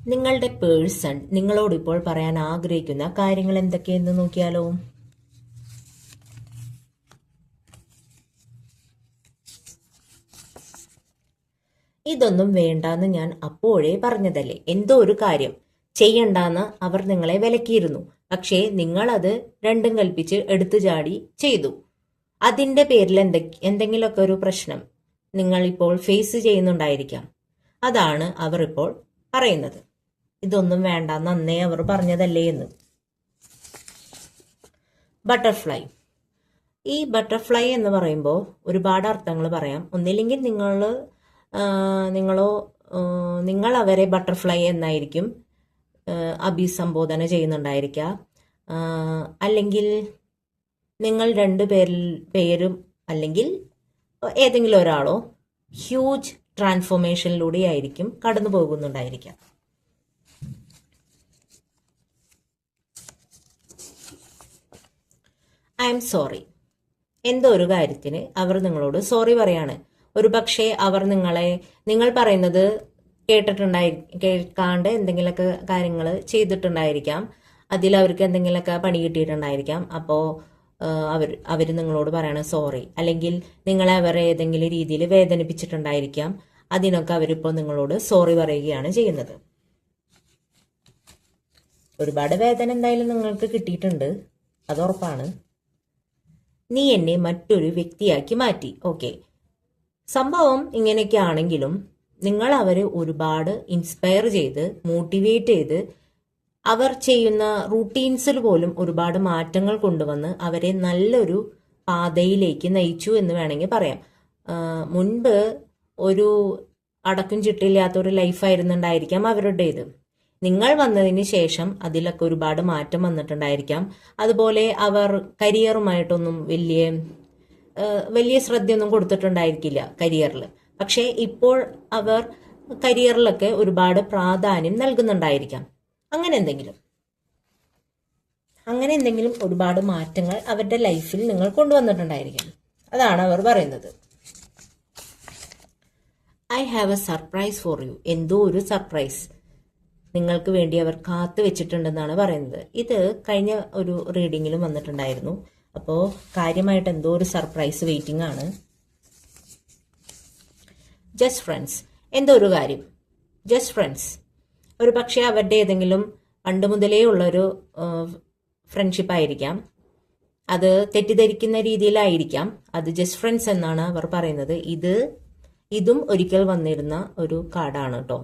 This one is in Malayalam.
നിങ്ങളുടെ പേഴ്സൺ നിങ്ങളോട് ഇപ്പോൾ പറയാൻ ആഗ്രഹിക്കുന്ന കാര്യങ്ങൾ എന്തൊക്കെയെന്ന് നോക്കിയാലോ. ഇതൊന്നും വേണ്ടാന്ന് ഞാൻ അപ്പോഴേ പറഞ്ഞതല്ലേ. എന്തോ ഒരു കാര്യം ചെയ്യണ്ടാന്ന് അവർ നിങ്ങളെ വിലക്കിയിരുന്നു. പക്ഷേ നിങ്ങളത് രണ്ടും കൽപ്പിച്ച് എടുത്തു ചാടി ചെയ്തു. അതിന്റെ പേരിൽ എന്തെങ്കിലുമൊക്കെ ഒരു പ്രശ്നം നിങ്ങൾ ഇപ്പോൾ ഫേസ് ചെയ്യുന്നുണ്ടായിരിക്കാം. അതാണ് അവർ ഇപ്പോൾ പറയുന്നത്. ഇതൊന്നും വേണ്ടാന്ന് അന്നേ അവർ പറഞ്ഞതല്ലേ എന്ന്. ബട്ടർഫ്ലൈ. ഈ ബട്ടർഫ്ലൈ എന്ന് പറയുമ്പോൾ ഒരുപാട് അർത്ഥങ്ങൾ പറയാം. ഒന്നില്ലെങ്കിൽ നിങ്ങൾ അവരെ ബട്ടർഫ്ലൈ എന്നായിരിക്കും അഭിസംബോധന ചെയ്യുന്നുണ്ടായിരിക്കുക. അല്ലെങ്കിൽ നിങ്ങൾ രണ്ടു പേരും അല്ലെങ്കിൽ ഏതെങ്കിലും ഒരാളോ ഹ്യൂജ് ട്രാൻസ്ഫോർമേഷനിലൂടെ ആയിരിക്കും കടന്നു പോകുന്നുണ്ടായിരിക്കാം. I am sorry. എന്തോ ഒരു കാര്യത്തിന് അവർ നിങ്ങളോട് സോറി പറയാണ്. ഒരു പക്ഷേ അവർ നിങ്ങൾ പറയുന്നത് കേൾക്കാണ്ട് എന്തെങ്കിലുമൊക്കെ കാര്യങ്ങൾ ചെയ്തിട്ടുണ്ടായിരിക്കാം. അതിൽ അവർക്ക് എന്തെങ്കിലുമൊക്കെ പണി കിട്ടിയിട്ടുണ്ടായിരിക്കാം. അപ്പോൾ അവർ നിങ്ങളോട് പറയണ സോറി. അല്ലെങ്കിൽ നിങ്ങളെ അവരെ ഏതെങ്കിലും രീതിയിൽ വേദനിപ്പിച്ചിട്ടുണ്ടായിരിക്കാം. അതിനൊക്കെ അവരിപ്പോൾ നിങ്ങളോട് സോറി പറയുകയാണ് ചെയ്യുന്നത്. ഒരുപാട് വേദന എന്തായാലും നിങ്ങൾക്ക് കിട്ടിയിട്ടുണ്ട്, അത് ഉറപ്പാണ്. നീ എന്നെ മറ്റൊരു വ്യക്തിയാക്കി മാറ്റി. ഓക്കെ, സംഭവം ഇങ്ങനെയൊക്കെ ആണെങ്കിലും നിങ്ങൾ അവരെ ഒരുപാട് ഇൻസ്പയർ ചെയ്ത് മോട്ടിവേറ്റ് ചെയ്ത് അവർ ചെയ്യുന്ന റൂട്ടീൻസിൽ പോലും ഒരുപാട് മാറ്റങ്ങൾ കൊണ്ടുവന്ന് അവരെ നല്ലൊരു പാതയിലേക്ക് നയിച്ചു എന്ന് വേണമെങ്കിൽ പറയാം. മുൻപ് ഒരു അടക്കും ചിട്ടില്ലാത്ത ഒരു ലൈഫായിരുന്നുണ്ടായിരിക്കാം അവരുടേത്. നിങ്ങൾ വന്നതിന് ശേഷം അതിലൊക്കെ ഒരുപാട് മാറ്റം വന്നിട്ടുണ്ടായിരിക്കാം. അതുപോലെ അവർ കരിയറുമായിട്ടൊന്നും വലിയ ശ്രദ്ധയൊന്നും കൊടുത്തിട്ടുണ്ടായിരിക്കില്ല കരിയറിൽ. പക്ഷേ ഇപ്പോൾ അവർ കരിയറിലൊക്കെ ഒരുപാട് പ്രാധാന്യം നൽകുന്നുണ്ടായിരിക്കാം. അങ്ങനെ എന്തെങ്കിലും ഒരുപാട് മാറ്റങ്ങൾ അവരുടെ ലൈഫിൽ നിങ്ങൾ കൊണ്ടുവന്നിട്ടുണ്ടായിരിക്കാം. അതാണ് അവർ പറയുന്നത്. I have A surprise for you. എന്തോ ഒരു സർപ്രൈസ് നിങ്ങൾക്ക് വേണ്ടി അവർ കാത്തു വെച്ചിട്ടുണ്ടെന്നാണ് പറയുന്നത്. ഇത് കഴിഞ്ഞ ഒരു റീഡിങ്ങിലും വന്നിട്ടുണ്ടായിരുന്നു. അപ്പോൾ കാര്യമായിട്ട് എന്തോ ഒരു സർപ്രൈസ് വെയിറ്റിംഗ് ആണ്. Just friends. എന്തോ ഒരു കാര്യം, ജസ്റ്റ് ഫ്രണ്ട്സ്. ഒരു പക്ഷേ അവരുടെ ഏതെങ്കിലും പണ്ട് മുതലേ ഉള്ളൊരു ഫ്രണ്ട്ഷിപ്പ് ആയിരിക്കാം. അത് തെറ്റിദ്ധരിക്കുന്ന രീതിയിലായിരിക്കാം. അത് ജസ്റ്റ് ഫ്രണ്ട്സ് എന്നാണ് അവർ പറയുന്നത്. ഇതും ഒരിക്കൽ വന്നിരുന്ന ഒരു കാർഡാണ് കേട്ടോ.